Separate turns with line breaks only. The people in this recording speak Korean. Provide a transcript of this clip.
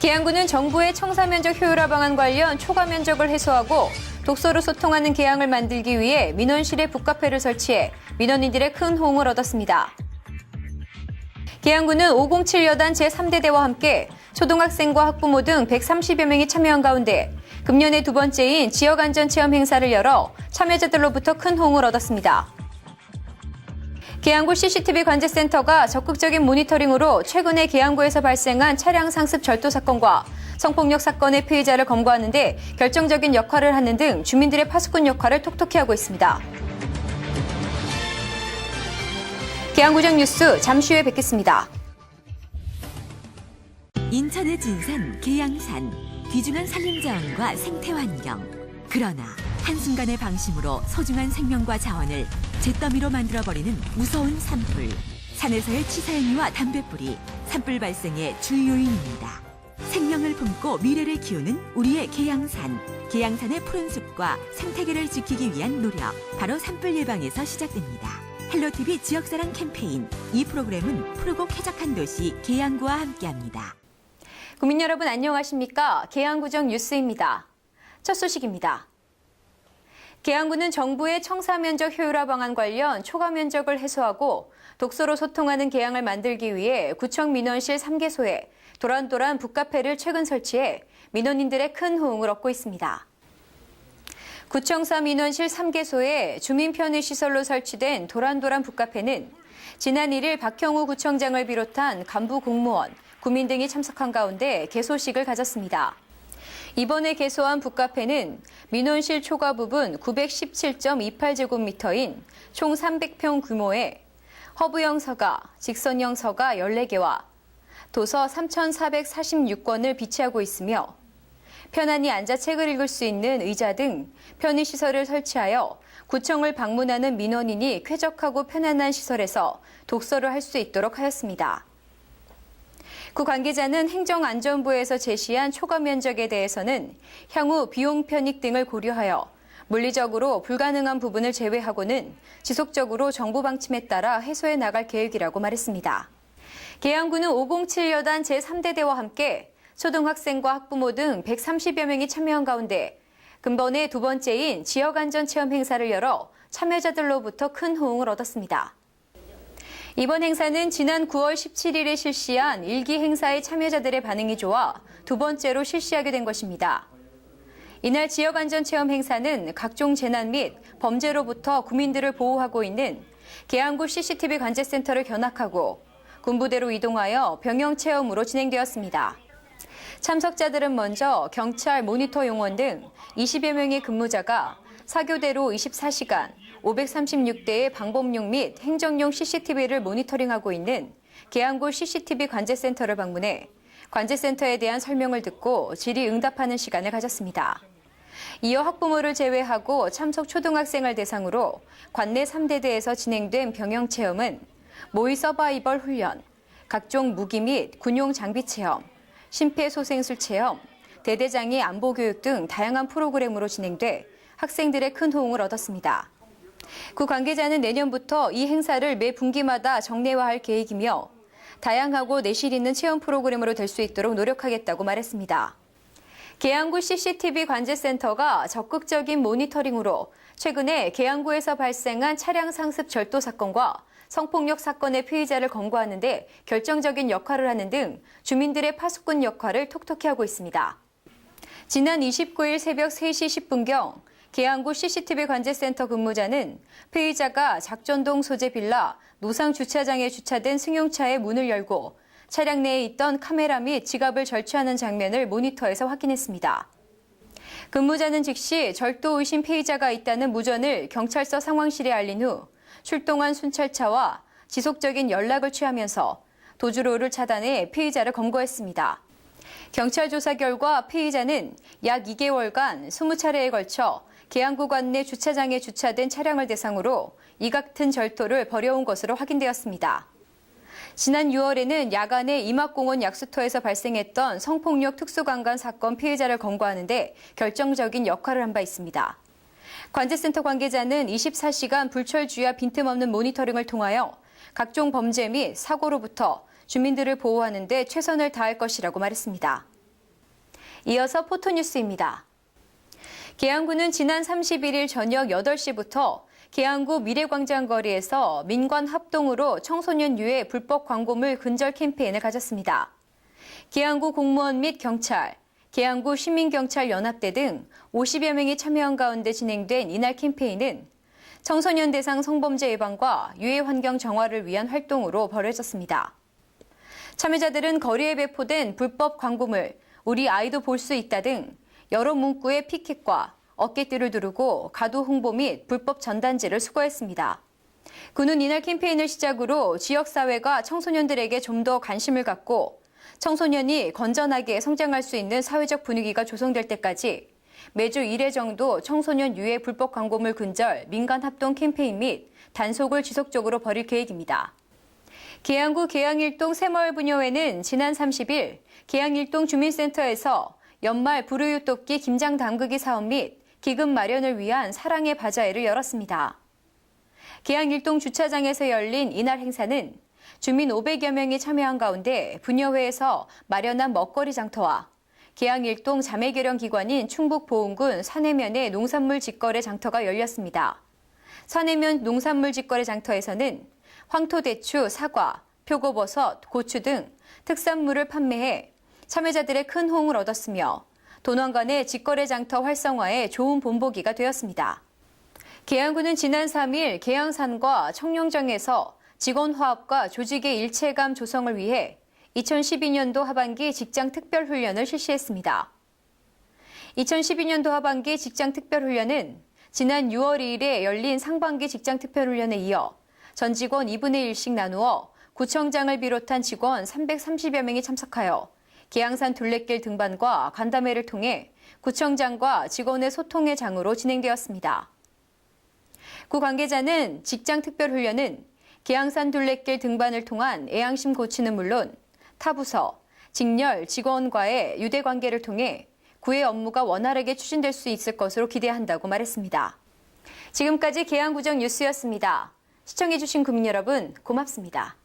계양구는 정부의 청사면적 효율화 방안 관련 초과 면적을 해소하고 독서로 소통하는 계양을 만들기 위해 민원실에 북카페를 설치해 민원인들의 큰 호응을 얻었습니다. 계양구는 507 여단 제3대대와 함께 초등학생과 학부모 등 130여 명이 참여한 가운데 금년의 두 번째인 지역안전체험 행사를 열어 참여자들로부터 큰 호응을 얻었습니다. 계양구 CCTV 관제센터가 적극적인 모니터링으로 최근에 계양구에서 발생한 차량 상습 절도 사건과 성폭력 사건의 피의자를 검거하는 데 결정적인 역할을 하는 등 주민들의 파수꾼 역할을 톡톡히 하고 있습니다. 계양구정 뉴스 잠시 후에 뵙겠습니다.
인천의 진산 계양산, 귀중한 산림자원과 생태환경. 그러나 한순간의 방심으로 소중한 생명과 자원을 잿더미로 만들어버리는 무서운 산불. 산에서의 치사행위와 담뱃불이 산불 발생의 주 요인입니다. 생명을 품고 미래를 키우는 우리의 계양산. 계양산의 푸른 숲과 생태계를 지키기 위한 노력. 바로 산불 예방에서 시작됩니다. 헬로티비 지역사랑 캠페인. 이 프로그램은 푸르고 쾌적한 도시 계양구와 함께합니다.
국민 여러분 안녕하십니까? 계양구정 뉴스입니다. 첫 소식입니다. 계양구는 정부의 청사면적 효율화 방안 관련 초과 면적을 해소하고 독서로 소통하는 계양을 만들기 위해 구청 민원실 3개소에 도란도란 북카페를 최근 설치해 민원인들의 큰 호응을 얻고 있습니다. 구청사 민원실 3개소에 주민 편의 시설로 설치된 도란도란 북카페는 지난 1일 박형우 구청장을 비롯한 간부 공무원, 구민 등이 참석한 가운데 개소식을 가졌습니다. 이번에 개소한 북카페는 민원실 초과 부분 917.28제곱미터인 총 300평 규모의 허브형 서가, 직선형 서가 14개와 도서 3,446권을 비치하고 있으며 편안히 앉아 책을 읽을 수 있는 의자 등 편의시설을 설치하여 구청을 방문하는 민원인이 쾌적하고 편안한 시설에서 독서를 할 수 있도록 하였습니다. 구 관계자는 행정안전부에서 제시한 초과 면적에 대해서는 향후 비용 편익 등을 고려하여 물리적으로 불가능한 부분을 제외하고는 지속적으로 정부 방침에 따라 해소해 나갈 계획이라고 말했습니다. 계양구는 507 여단 제3대대와 함께 초등학생과 학부모 등 130여 명이 참여한 가운데 근본의 두 번째인 지역안전체험 행사를 열어 참여자들로부터 큰 호응을 얻었습니다. 이번 행사는 지난 9월 17일에 실시한 1기 행사의 참여자들의 반응이 좋아 두 번째로 실시하게 된 것입니다. 이날 지역안전체험 행사는 각종 재난 및 범죄로부터 구민들을 보호하고 있는 계양구 CCTV 관제센터를 견학하고 군부대로 이동하여 병영체험으로 진행되었습니다. 참석자들은 먼저 경찰 모니터 용원 등 20여 명의 근무자가 사교대로 24시간 536대의 방범용 및 행정용 CCTV를 모니터링하고 있는 계양구 CCTV 관제센터를 방문해 관제센터에 대한 설명을 듣고 질의응답하는 시간을 가졌습니다. 이어 학부모를 제외하고 참석 초등학생을 대상으로 관내 3대대에서 진행된 병영체험은 모의 서바이벌 훈련, 각종 무기 및 군용 장비 체험, 심폐소생술 체험, 대대장이 안보교육 등 다양한 프로그램으로 진행돼 학생들의 큰 호응을 얻었습니다. 구 관계자는 내년부터 이 행사를 매 분기마다 정례화할 계획이며 다양하고 내실 있는 체험 프로그램으로 될 수 있도록 노력하겠다고 말했습니다. 계양구 CCTV 관제센터가 적극적인 모니터링으로 최근에 계양구에서 발생한 차량 상습 절도 사건과 성폭력 사건의 피의자를 검거하는 데 결정적인 역할을 하는 등 주민들의 파수꾼 역할을 톡톡히 하고 있습니다. 지난 29일 새벽 3시 10분경 계양구 CCTV 관제센터 근무자는 피의자가 작전동 소재 빌라 노상 주차장에 주차된 승용차의 문을 열고 차량 내에 있던 카메라 및 지갑을 절취하는 장면을 모니터에서 확인했습니다. 근무자는 즉시 절도 의심 피의자가 있다는 무전을 경찰서 상황실에 알린 후 출동한 순찰차와 지속적인 연락을 취하면서 도주로를 차단해 피의자를 검거했습니다. 경찰 조사 결과 피의자는 약 2개월간 20차례에 걸쳐 계양구 관내 주차장에 주차된 차량을 대상으로 이 같은 절도를 벌여온 것으로 확인되었습니다. 지난 6월에는 야간에 임학공원 약수터에서 발생했던 성폭력 특수강간 사건 피해자를 검거하는 데 결정적인 역할을 한 바 있습니다. 관제센터 관계자는 24시간 불철주야 빈틈없는 모니터링을 통하여 각종 범죄 및 사고로부터 주민들을 보호하는 데 최선을 다할 것이라고 말했습니다. 이어서 포토뉴스입니다. 계양구는 지난 31일 저녁 8시부터 계양구 미래광장 거리에서 민관 합동으로 청소년 유해 불법 광고물 근절 캠페인을 가졌습니다. 계양구 공무원 및 경찰, 계양구 시민경찰연합대 등 50여 명이 참여한 가운데 진행된 이날 캠페인은 청소년 대상 성범죄 예방과 유해 환경 정화를 위한 활동으로 벌어졌습니다. 참여자들은 거리에 배포된 불법 광고물, 우리 아이도 볼 수 있다 등 여러 문구의 피켓과 어깨띠를 두르고 가두 홍보 및 불법 전단지를 수거했습니다. 구는 이날 캠페인을 시작으로 지역사회가 청소년들에게 좀 더 관심을 갖고 청소년이 건전하게 성장할 수 있는 사회적 분위기가 조성될 때까지 매주 1회 정도 청소년 유해 불법 광고물 근절 민간 합동 캠페인 및 단속을 지속적으로 벌일 계획입니다. 계양구 계양일동 새마을부녀회는 지난 30일 계양일동 주민센터에서 연말 불우유 돕기 김장 담그기 사업 및 기금 마련을 위한 사랑의 바자회를 열었습니다. 계양일동 주차장에서 열린 이날 행사는 주민 500여 명이 참여한 가운데 부녀회에서 마련한 먹거리 장터와 계양일동 자매결연기관인 충북보은군 산해면의 농산물 직거래 장터가 열렸습니다. 산해면 농산물 직거래 장터에서는 황토대추, 사과, 표고버섯, 고추 등 특산물을 판매해 참여자들의 큰 호응을 얻었으며 도농간의 직거래 장터 활성화에 좋은 본보기가 되었습니다. 계양구는 지난 3일 계양산과 청룡정에서 직원 화합과 조직의 일체감 조성을 위해 2012년도 하반기 직장 특별훈련을 실시했습니다. 2012년도 하반기 직장 특별훈련은 지난 6월 2일에 열린 상반기 직장 특별훈련에 이어 전 직원 2분의 1씩 나누어 구청장을 비롯한 직원 330여 명이 참석하여 계양산 둘레길 등반과 간담회를 통해 구청장과 직원의 소통의 장으로 진행되었습니다. 구 관계자는 직장 특별훈련은 계양산 둘레길 등반을 통한 애양심 고치는 물론 타 부서, 직렬, 직원과의 유대 관계를 통해 구의 업무가 원활하게 추진될 수 있을 것으로 기대한다고 말했습니다. 지금까지 계양구정 뉴스였습니다. 시청해주신 국민 여러분 고맙습니다.